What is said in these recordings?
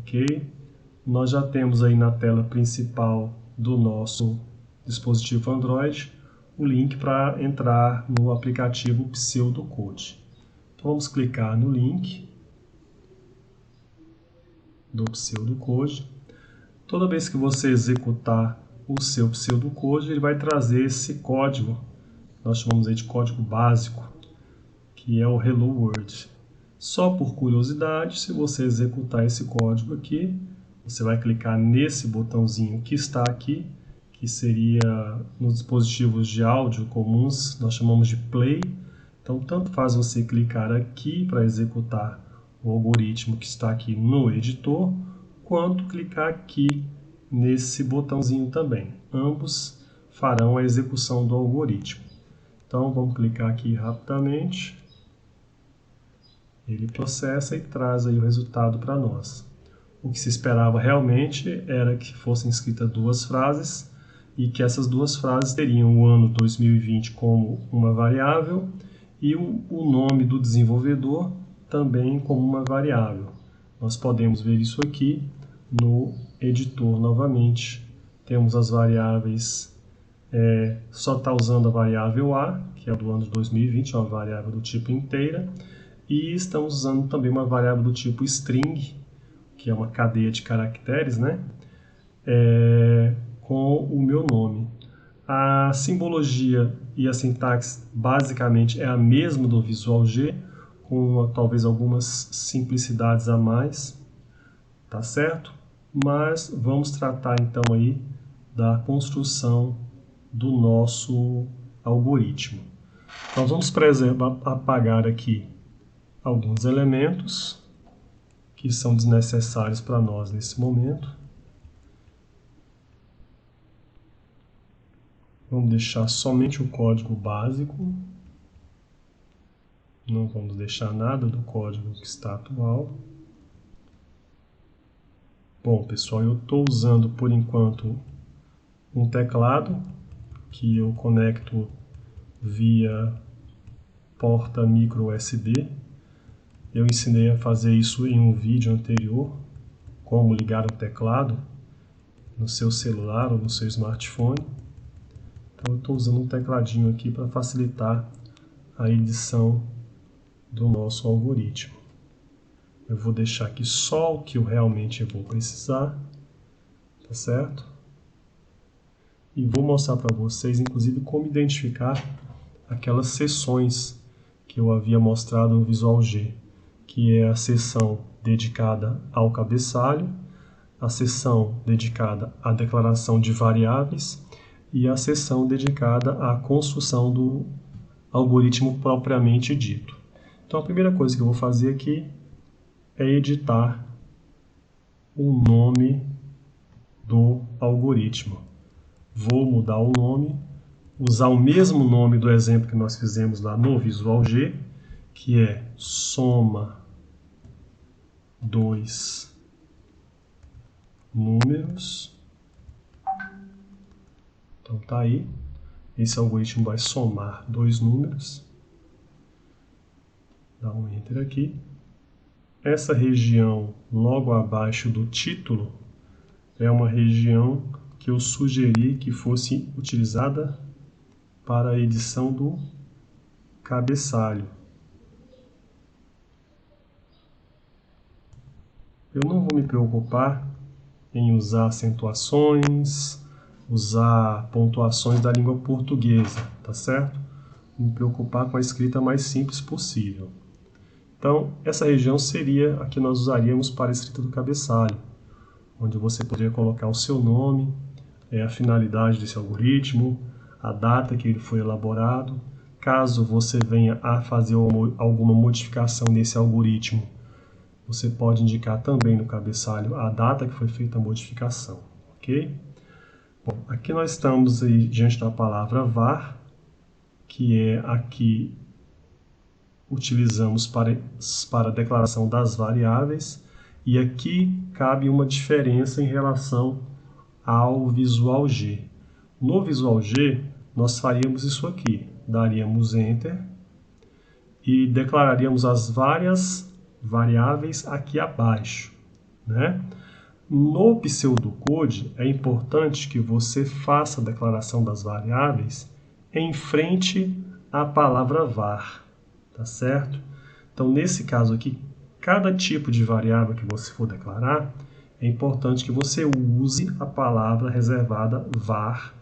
ok? Nós já temos aí na tela principal do nosso dispositivo Android o link para entrar no aplicativo Pseudocode. Então vamos clicar no link do Pseudocode. Toda vez que você executar o seu Pseudocode, ele vai trazer esse código, nós chamamos aí de código básico, que é o Hello World. Só por curiosidade, se você executar esse código aqui, você vai clicar nesse botãozinho que está aqui, que seria nos dispositivos de áudio comuns, nós chamamos de Play. Então, tanto faz você clicar aqui para executar o algoritmo que está aqui no editor, quanto clicar aqui nesse botãozinho também. Ambos farão a execução do algoritmo. Então, vamos clicar aqui rapidamente. Ele processa e traz aí o resultado para nós. O que se esperava realmente era que fossem escritas duas frases e que essas duas frases teriam o ano 2020 como uma variável e o nome do desenvolvedor também como uma variável. Nós podemos ver isso aqui no editor novamente. Temos as variáveis, só está usando a variável A, que é do ano de 2020, é uma variável do tipo inteira, e estamos usando também uma variável do tipo string, que é uma cadeia de caracteres, né? Com o meu nome. A simbologia e a sintaxe basicamente é a mesma do Visual G, com talvez algumas simplicidades a mais, tá certo? Mas vamos tratar então aí da construção do nosso algoritmo. Nós vamos, por exemplo, apagar aqui alguns elementos que são desnecessários para nós nesse momento. Vamos deixar somente o código básico. Não vamos deixar nada do código que está atual. Bom, pessoal, eu estou usando por enquanto um teclado que eu conecto via porta micro USB. Eu ensinei a fazer isso em um vídeo anterior, como ligar o teclado no seu celular ou no seu smartphone. Então eu estou usando um tecladinho aqui para facilitar a edição do nosso algoritmo. Eu vou deixar aqui só o que eu realmente vou precisar, tá certo? E vou mostrar para vocês, inclusive, como identificar aquelas seções que eu havia mostrado no Visual G, que é a seção dedicada ao cabeçalho, a seção dedicada à declaração de variáveis e a seção dedicada à construção do algoritmo propriamente dito. Então a primeira coisa que eu vou fazer aqui é editar o nome do algoritmo. Vou mudar o nome, usar o mesmo nome do exemplo que nós fizemos lá no Visual G, que é soma 2 números. Então tá aí, esse algoritmo vai somar 2 números. Dá um Enter aqui. Essa região logo abaixo do título é uma região que eu sugeri que fosse utilizada para a edição do cabeçalho. Eu não vou me preocupar em usar acentuações, usar pontuações da língua portuguesa, tá certo? Me preocupar com a escrita mais simples possível. Então, essa região seria a que nós usaríamos para a escrita do cabeçalho, onde você poderia colocar o seu nome, a finalidade desse algoritmo, a data que ele foi elaborado. Caso você venha a fazer alguma modificação nesse algoritmo, você pode indicar também no cabeçalho a data que foi feita a modificação, ok? Bom, aqui nós estamos aí diante da palavra var, que é a que utilizamos para a declaração das variáveis, e aqui cabe uma diferença em relação ao Visual G. No Visual G, nós faríamos isso aqui, daríamos Enter e declararíamos as várias variáveis aqui abaixo, né? No pseudocode, é importante que você faça a declaração das variáveis em frente à palavra var, tá certo? Então, nesse caso aqui, cada tipo de variável que você for declarar, é importante que você use a palavra reservada var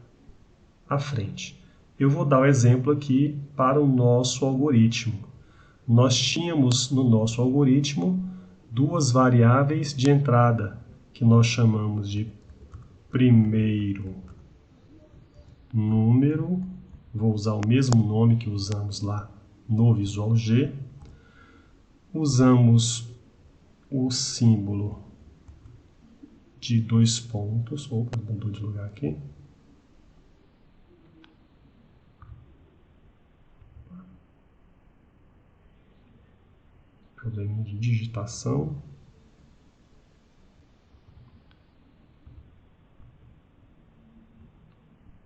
à frente. Eu vou dar o exemplo aqui para o nosso algoritmo. Nós tínhamos no nosso algoritmo duas variáveis de entrada, que nós chamamos de primeiro número, vou usar o mesmo nome que usamos lá no Visual G. Usamos o símbolo de 2 pontos. Opa, mudou de lugar aqui. Problema de digitação.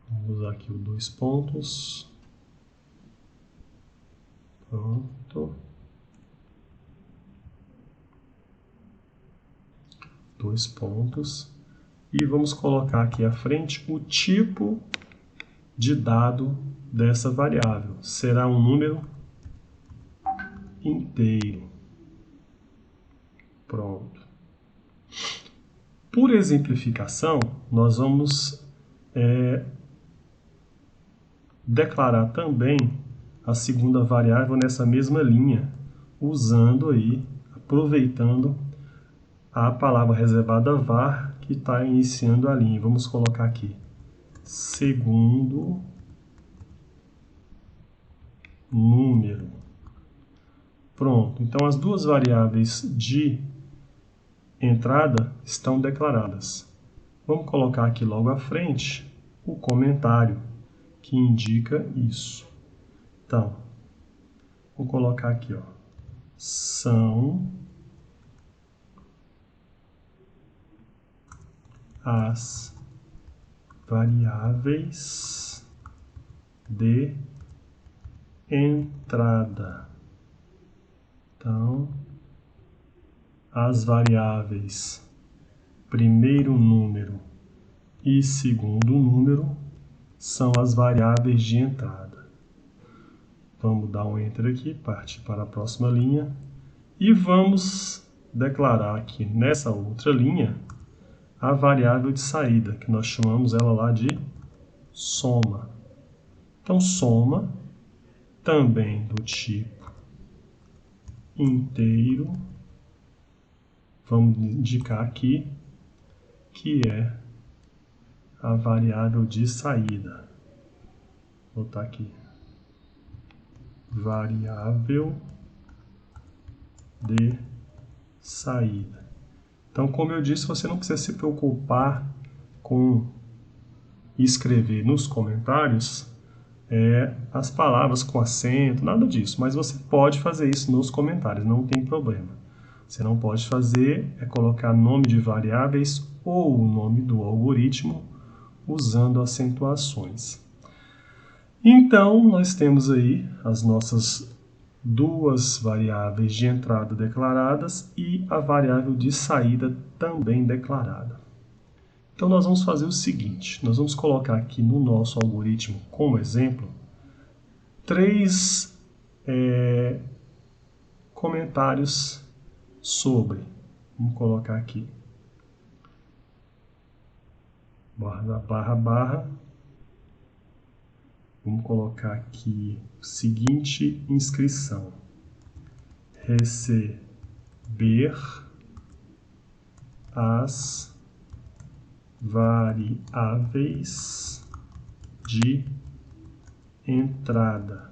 Vamos usar aqui o 2 pontos. Pronto. 2 pontos. E vamos colocar aqui à frente o tipo de dado dessa variável. Será um número inteiro. Pronto. Por exemplificação, nós vamos declarar também a segunda variável nessa mesma linha, usando aí, aproveitando a palavra reservada var que está iniciando a linha. Vamos colocar aqui segundo número. Pronto, então as duas variáveis de entrada estão declaradas. Vamos colocar aqui logo à frente o comentário que indica isso. Então, vou colocar aqui, ó, são as variáveis de entrada. Então, as variáveis primeiro número e segundo número são as variáveis de entrada. Vamos dar um Enter aqui, partir para a próxima linha. E vamos declarar aqui nessa outra linha a variável de saída, que nós chamamos ela lá de soma. Então, soma também do tipo inteiro. Vamos indicar aqui que é a variável de saída. Vou botar aqui variável de saída. Então, como eu disse, você não precisa se preocupar com escrever nos comentários as palavras com acento, nada disso, mas você pode fazer isso nos comentários, não tem problema. Você não pode fazer colocar nome de variáveis ou o nome do algoritmo usando acentuações. Então, nós temos aí as nossas duas variáveis de entrada declaradas e a variável de saída também declarada. Então, nós vamos fazer o seguinte, nós vamos colocar aqui no nosso algoritmo, como exemplo, 3 comentários sobre. Vamos colocar aqui, barra, vamos colocar aqui o seguinte inscrição: receber as variáveis de entrada.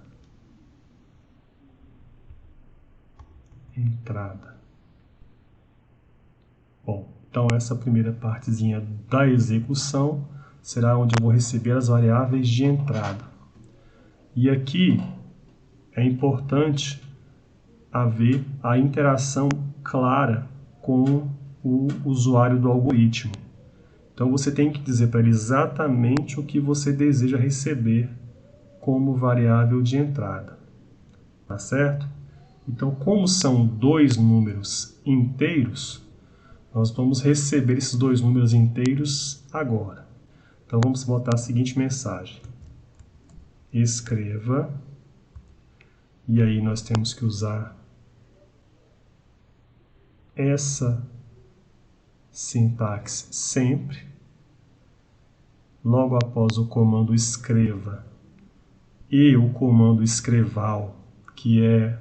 Bom, então essa primeira partezinha da execução será onde eu vou receber as variáveis de entrada. E aqui é importante haver a interação clara com o usuário do algoritmo. Então você tem que dizer para ele exatamente o que você deseja receber como variável de entrada. Tá certo? Então, como são 2 números inteiros, Nós vamos receber esses dois números inteiros agora. Então vamos botar a seguinte mensagem. Escreva. E aí nós temos que usar essa sintaxe sempre. Logo após o comando escreva e o comando escreval, que é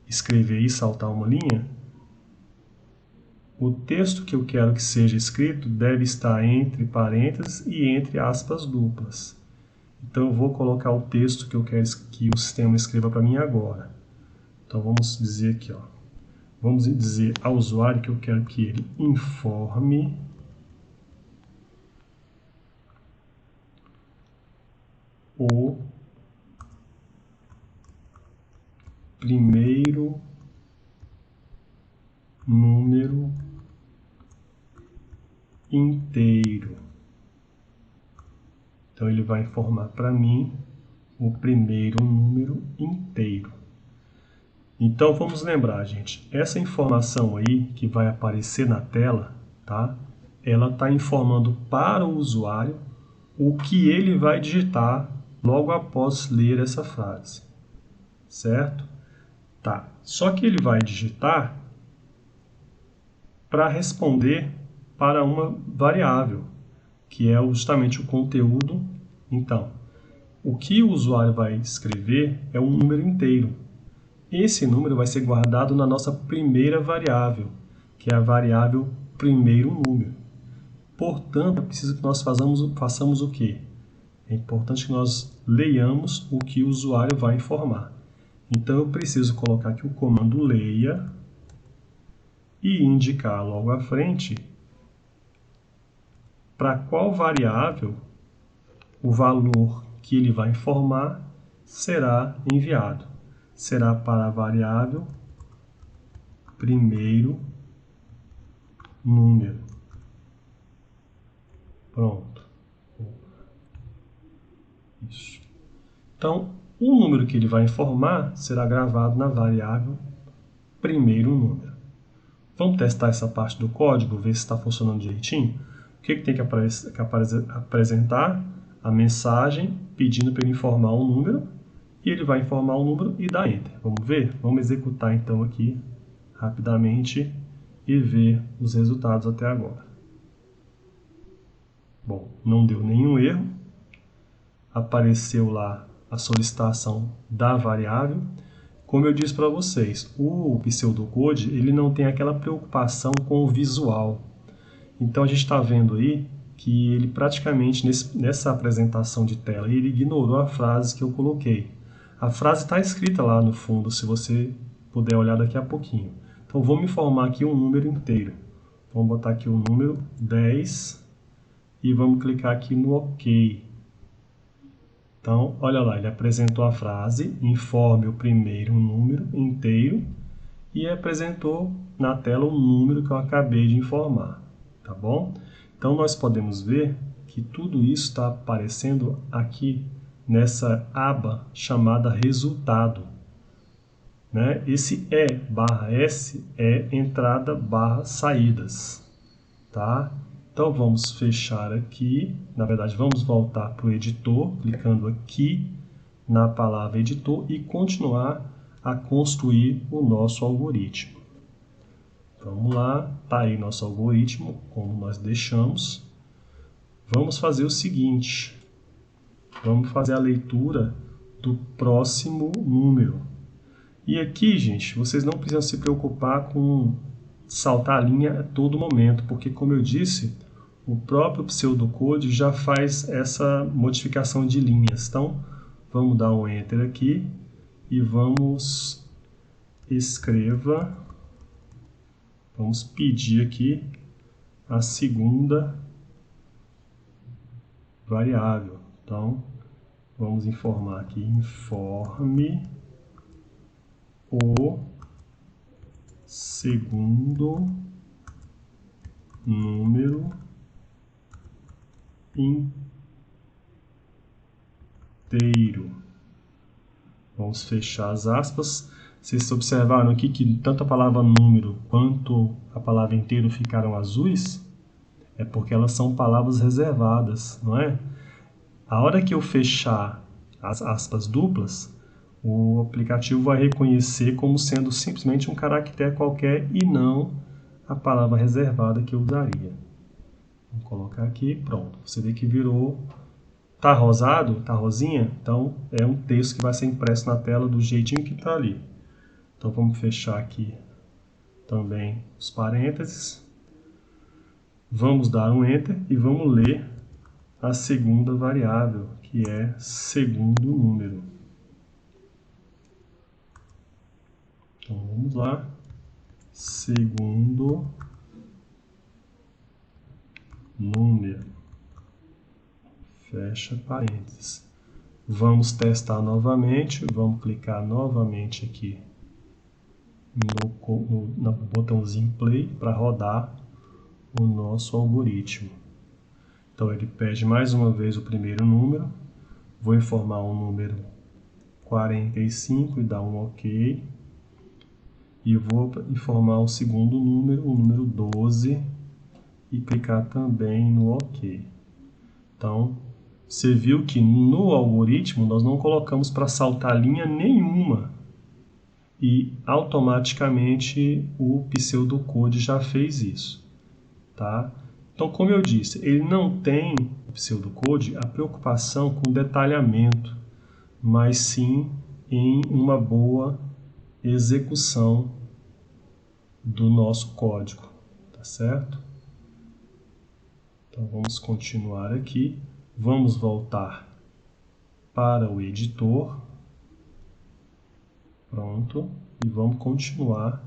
escrever e saltar uma linha, o texto que eu quero que seja escrito deve estar entre parênteses e entre aspas duplas. Então eu vou colocar o texto que eu quero que o sistema escreva para mim agora. Então vamos dizer aqui, ó. Vamos dizer ao usuário que eu quero que ele informe o primeiro número inteiro. Então ele vai informar para mim o primeiro número inteiro. Então vamos lembrar, gente, essa informação aí que vai aparecer na tela, tá? Ela está informando para o usuário o que ele vai digitar logo após ler essa frase, certo? Tá. Só que ele vai digitar para responder para uma variável, que é justamente o conteúdo. Então, o que o usuário vai escrever é um número inteiro. Esse número vai ser guardado na nossa primeira variável, que é a variável primeiro número. Portanto, é preciso que nós façamos o quê? É importante que nós leiamos o que o usuário vai informar. Então, eu preciso colocar aqui o comando leia e indicar logo à frente para qual variável o valor que ele vai informar será enviado. Será para a variável primeiro número. Pronto. Isso. Então, o número que ele vai informar será gravado na variável primeiro número. Vamos testar essa parte do código, ver se está funcionando direitinho? O que tem que apresentar? A mensagem pedindo para ele informar um número, e ele vai informar o número e dá Enter. Vamos ver? Vamos executar então aqui rapidamente e ver os resultados até agora. Bom, não deu nenhum erro. Apareceu lá a solicitação da variável. Como eu disse para vocês, o pseudocode ele não tem aquela preocupação com o visual. Então a gente está vendo aí que ele praticamente nessa apresentação de tela ele ignorou a frase que eu coloquei. A frase está escrita lá no fundo, se você puder olhar daqui a pouquinho. Então vamos informar aqui um número inteiro. Vamos botar aqui o número 10 e vamos clicar aqui no OK. Então, olha lá, ele apresentou a frase, informe o primeiro número inteiro e apresentou na tela o número que eu acabei de informar, tá bom? Então, nós podemos ver que tudo isso está aparecendo aqui nessa aba chamada resultado, né? Esse E/S é entrada / saídas, tá? Então vamos fechar aqui, na verdade vamos voltar para o editor, clicando aqui na palavra editor e continuar a construir o nosso algoritmo. Vamos lá, está aí nosso algoritmo, como nós deixamos. Vamos fazer o seguinte, vamos fazer a leitura do próximo número. E aqui, gente, vocês não precisam se preocupar com saltar a linha a todo momento, porque, como eu disse, o próprio pseudocode já faz essa modificação de linhas. Então, vamos dar um Enter aqui e vamos vamos pedir aqui a segunda variável. Então, vamos informar aqui, informe o segundo número inteiro. Vamos fechar as aspas. Vocês observaram aqui que tanto a palavra número quanto a palavra inteiro ficaram azuis? É porque elas são palavras reservadas, não é? A hora que eu fechar as aspas duplas, o aplicativo vai reconhecer como sendo simplesmente um caractere qualquer e não a palavra reservada que eu usaria. Vou colocar aqui, pronto. Você vê que virou... Tá rosado? Tá rosinha? Então é um texto que vai ser impresso na tela do jeitinho que está ali. Então vamos fechar aqui também os parênteses. Vamos dar um Enter e vamos ler a segunda variável, que é segundo número. Então vamos lá. Segundo número. Fecha parênteses. Vamos testar novamente. Vamos clicar novamente aqui no botãozinho Play para rodar o nosso algoritmo. Então ele pede mais uma vez o primeiro número. Vou informar o número 45 e dar um OK. E vou informar o segundo número, o número 12, e clicar também no OK. Então, você viu que no algoritmo nós não colocamos para saltar linha nenhuma. E automaticamente o pseudocode já fez isso. Tá? Então, como eu disse, ele não tem, o pseudocode, a preocupação com detalhamento, mas sim em uma boa execução do nosso código, tá certo? Então vamos continuar aqui, vamos voltar para o editor, pronto, e vamos continuar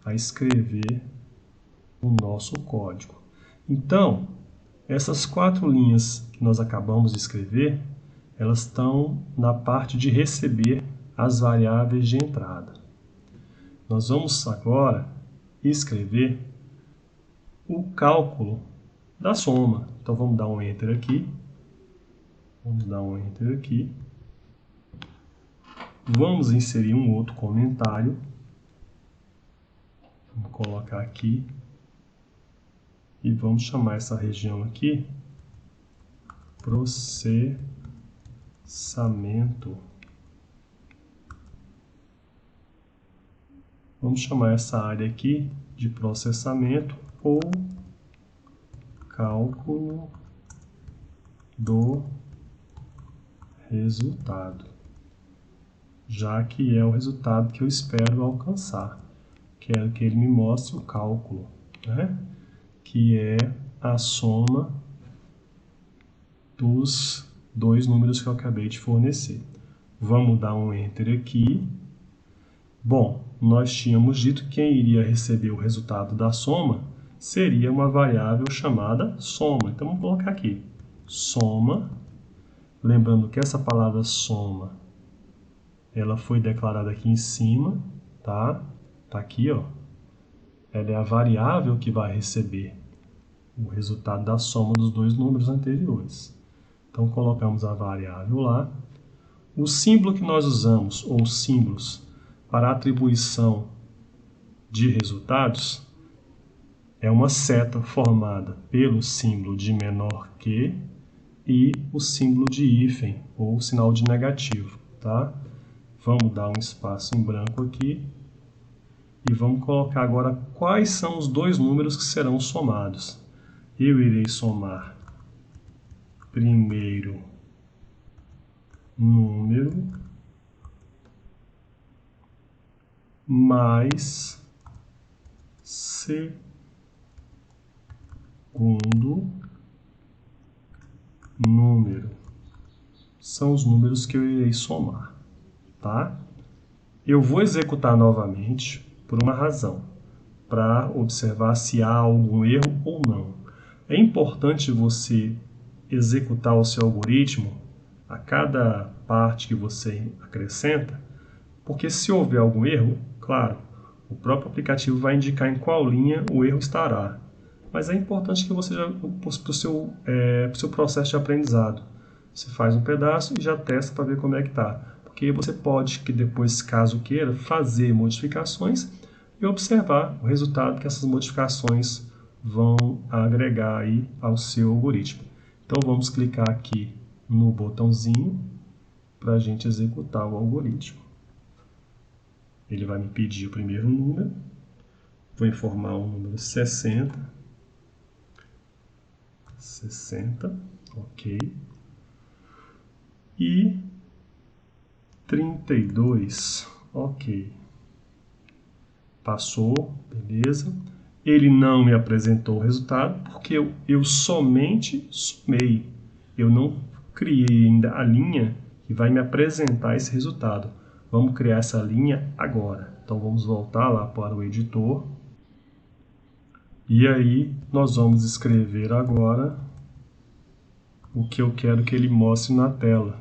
a escrever o nosso código. Então, essas 4 linhas que nós acabamos de escrever, elas estão na parte de receber as variáveis de entrada. Nós vamos agora escrever o cálculo da soma. Então vamos dar um Enter aqui. Vamos dar um Enter aqui. Vamos inserir um outro comentário. Vamos colocar aqui. E vamos chamar essa região aqui processamento. Vamos chamar essa área aqui de processamento ou cálculo do resultado, já que é o resultado que eu espero alcançar. Quero que ele me mostre o cálculo, né? Que é a soma dos 2 números que eu acabei de fornecer. Vamos dar um Enter aqui. Bom, nós tínhamos dito que quem iria receber o resultado da soma seria uma variável chamada soma. Então vamos colocar aqui, soma. Lembrando que essa palavra soma, ela foi declarada aqui em cima, tá? Tá aqui, ó. Ela é a variável que vai receber o resultado da soma dos 2 números anteriores. Então colocamos a variável lá. O símbolo que nós usamos, ou símbolos, para atribuição de resultados, é uma seta formada pelo símbolo de menor que e o símbolo de hífen, ou sinal de negativo, tá? Vamos dar um espaço em branco aqui e vamos colocar agora quais são os 2 números que serão somados. Eu irei somar primeiro número mais segundo número. São os números que eu irei somar, tá? Eu vou executar novamente por uma razão, para observar se há algum erro ou não. É importante você executar o seu algoritmo a cada parte que você acrescenta, porque se houver algum erro, claro, o próprio aplicativo vai indicar em qual linha o erro estará. Mas é importante que você já, para o seu processo de aprendizado, você faz um pedaço e já testa para ver como é que está. Porque porque você pode, que depois, caso queira, fazer modificações e observar o resultado que essas modificações vão agregar aí ao seu algoritmo. Então vamos clicar aqui no botãozinho para a gente executar o algoritmo. Ele vai me pedir o primeiro número, vou informar o número 60, ok, e 32, ok. Passou, beleza. Ele não me apresentou o resultado porque eu somente somei. Eu não criei ainda a linha que vai me apresentar esse resultado. Vamos criar essa linha agora. Então vamos voltar lá para o editor. E aí nós vamos escrever agora o que eu quero que ele mostre na tela,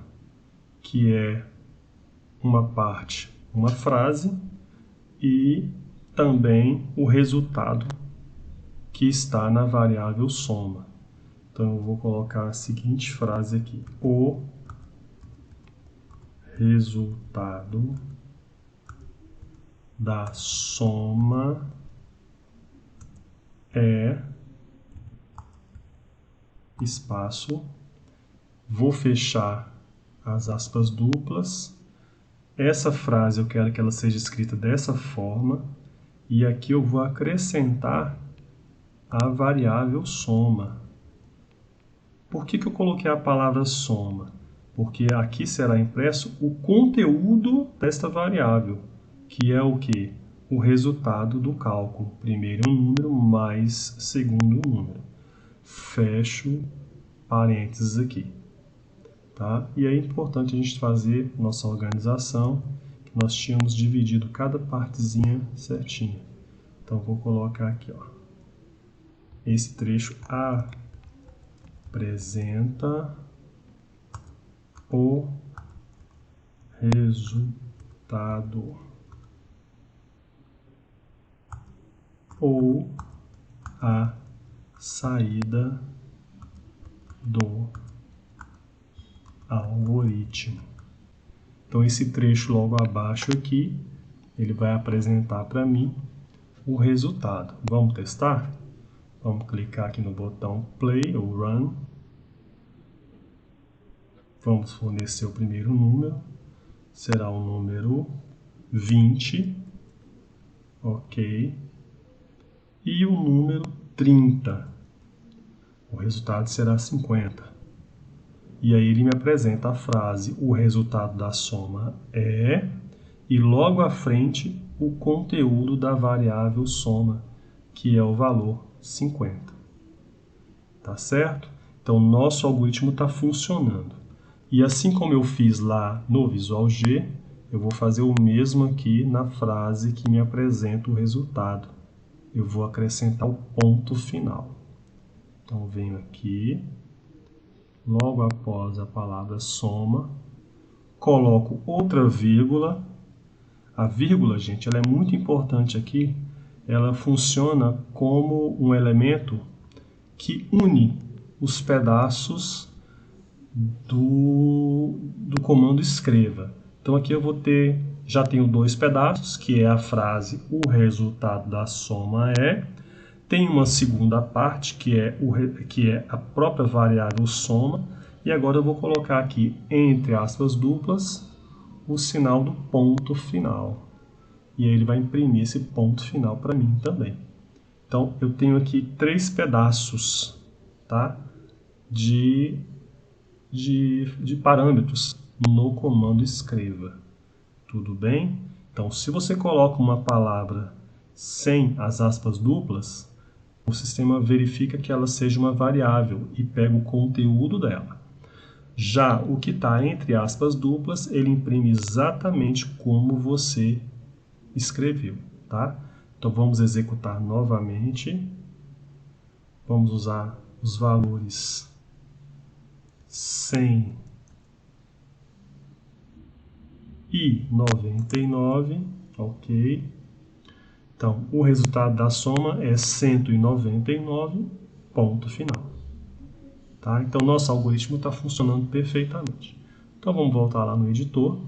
que é uma parte, uma frase e também o resultado que está na variável soma. Então eu vou colocar a seguinte frase aqui: o resultado da soma é espaço, vou fechar as aspas duplas. Essa frase eu quero que ela seja escrita dessa forma, e aqui eu vou acrescentar a variável soma. Por que eu coloquei a palavra soma? Porque aqui será impresso o conteúdo desta variável, que é o quê? O resultado do cálculo. Primeiro um número mais segundo um número. Fecho parênteses aqui. Tá? E é importante a gente fazer nossa organização, que nós tínhamos dividido cada partezinha certinha. Então vou colocar aqui, ó. Esse trecho apresenta o resultado ou a saída do algoritmo. Então esse trecho logo abaixo aqui, ele vai apresentar para mim o resultado. Vamos testar? Vamos clicar aqui no botão Play ou Run. Vamos fornecer o primeiro número. Será o número 20. Ok. E o número 30. O resultado será 50. E aí ele me apresenta a frase: o resultado da soma é... E logo à frente, o conteúdo da variável soma, que é o valor 50. Tá certo? Então, nosso algoritmo está funcionando. E assim como eu fiz lá no Visual G, eu vou fazer o mesmo aqui na frase que me apresenta o resultado. Eu vou acrescentar o ponto final. Então, venho aqui, logo após a palavra soma, coloco outra vírgula. A vírgula, gente, ela é muito importante aqui. Ela funciona como um elemento que une os pedaços do comando escreva. Então aqui eu vou ter, já tenho dois pedaços, que é a frase o resultado da soma é. Tem uma segunda parte, que é a própria variável soma. E agora eu vou colocar aqui, entre aspas duplas, o sinal do ponto final. E aí ele vai imprimir esse ponto final para mim também. Então, eu tenho aqui 3 pedaços, tá? de parâmetros no comando escreva. Tudo bem? Então, se você coloca uma palavra sem as aspas duplas, o sistema verifica que ela seja uma variável e pega o conteúdo dela. Já o que está entre aspas duplas, ele imprime exatamente como você escreveu, tá? Então vamos executar novamente. Vamos usar os valores 100 e 99, ok? Então, o resultado da soma é 199, ponto final. Tá? Então, nosso algoritmo está funcionando perfeitamente. Então, vamos voltar lá no editor.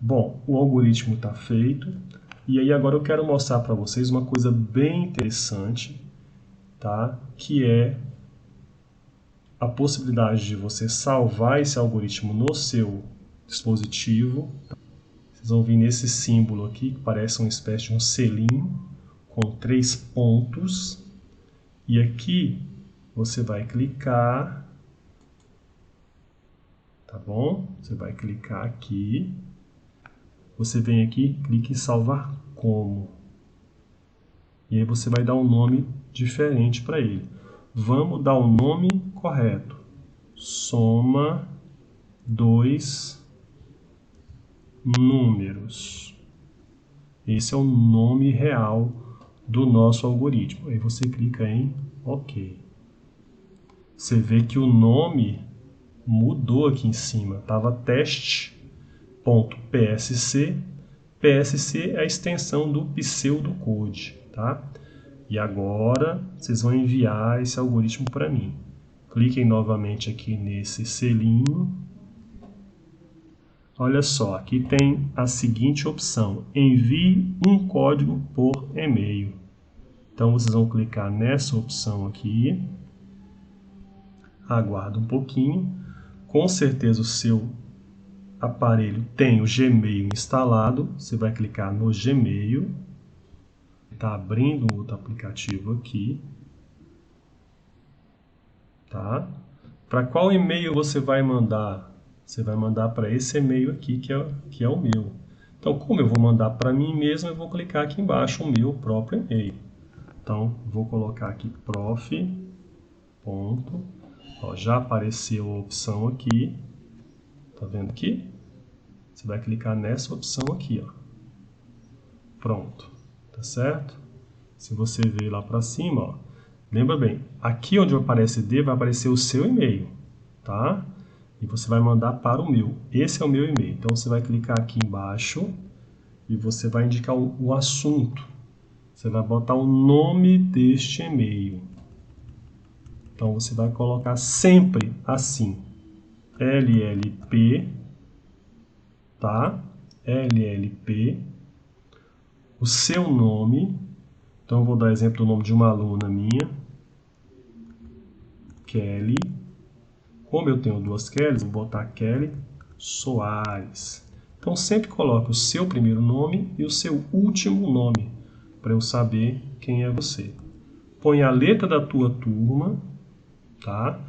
Bom, o algoritmo está feito. E aí agora eu quero mostrar para vocês uma coisa bem interessante, tá? Que é a possibilidade de você salvar esse algoritmo no seu dispositivo. Vocês vão vir nesse símbolo aqui, que parece uma espécie de um selinho, com 3 pontos. E aqui você vai clicar, tá bom? Você vai clicar aqui. Você vem aqui, clica em salvar como. E aí você vai dar um nome diferente para ele. Vamos dar o nome correto. Soma 2 números. Esse é o nome real do nosso algoritmo. Aí você clica em OK. Você vê que o nome mudou aqui em cima. Estava teste.psc. PSC é a extensão do pseudocode, tá? E agora vocês vão enviar esse algoritmo para mim. Cliquem novamente aqui nesse selinho. Olha só, aqui tem a seguinte opção: envie um código por e-mail. Então vocês vão clicar nessa opção aqui. Aguarda um pouquinho. Com certeza o seu aparelho tem o Gmail instalado. Você vai clicar no Gmail. Está abrindo outro aplicativo aqui. Tá? Para qual e-mail você vai mandar? Você vai mandar para esse e-mail aqui, que é o meu. Então, como eu vou mandar para mim mesmo, eu vou clicar aqui embaixo o meu próprio e-mail. Então, vou colocar aqui prof. Ponto. Ó, já apareceu a opção aqui. Tá vendo aqui? Você vai clicar nessa opção aqui, ó. Pronto. Tá certo? Se você ver lá para cima, ó, lembra bem, aqui onde aparece D vai aparecer o seu e-mail, tá? E você vai mandar para o meu. Esse é o meu e-mail. Então você vai clicar aqui embaixo e você vai indicar o assunto. Você vai botar o nome deste e-mail. Então você vai colocar sempre assim: LLP, tá? LLP, o seu nome. Então eu vou dar exemplo do nome de uma aluna minha, Kelly. Como eu tenho duas Kellys, vou botar Kelly Soares. Então sempre coloque o seu primeiro nome e o seu último nome, para eu saber quem é você. Põe a letra da tua turma, tá?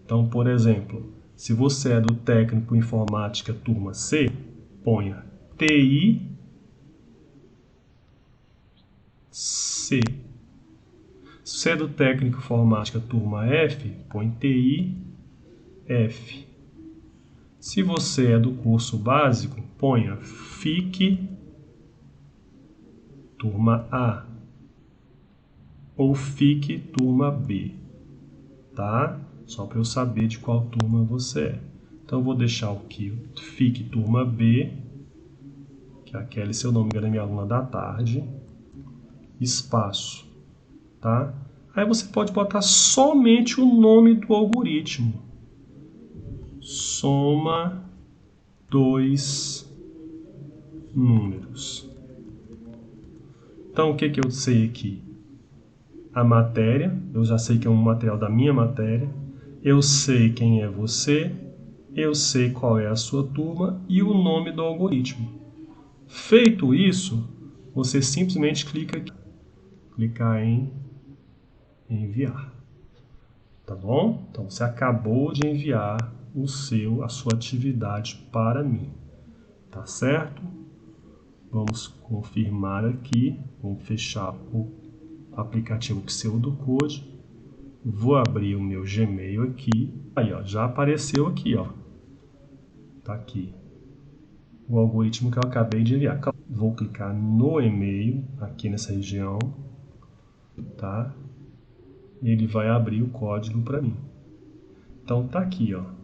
Então, por exemplo, se você é do técnico informática turma C, ponha TI C. Se você é do técnico informática turma F, põe TI F. Se você é do curso básico, ponha FIC turma A ou FIC turma B, tá? Só para eu saber de qual turma você é. Então eu vou deixar aqui FIC turma B, que é aquele seu nome, era minha aluna da tarde, espaço, tá? Aí você pode botar somente o nome do algoritmo. Soma 2 números. Então, o que eu sei aqui? A matéria, eu já sei que é um material da minha matéria. Eu sei quem é você. Eu sei qual é a sua turma e o nome do algoritmo. Feito isso, você simplesmente clica aqui. Clicar em enviar. Tá bom? Então, você acabou de enviar a sua atividade para mim. Tá certo? Vamos confirmar aqui. Vamos fechar o aplicativo Pseudocode. Vou abrir o meu Gmail aqui. Aí, ó, já apareceu aqui, ó. Tá aqui. O algoritmo que eu acabei de enviar. Vou clicar no e-mail, aqui nessa região. Tá? E ele vai abrir o código para mim. Então tá aqui, ó.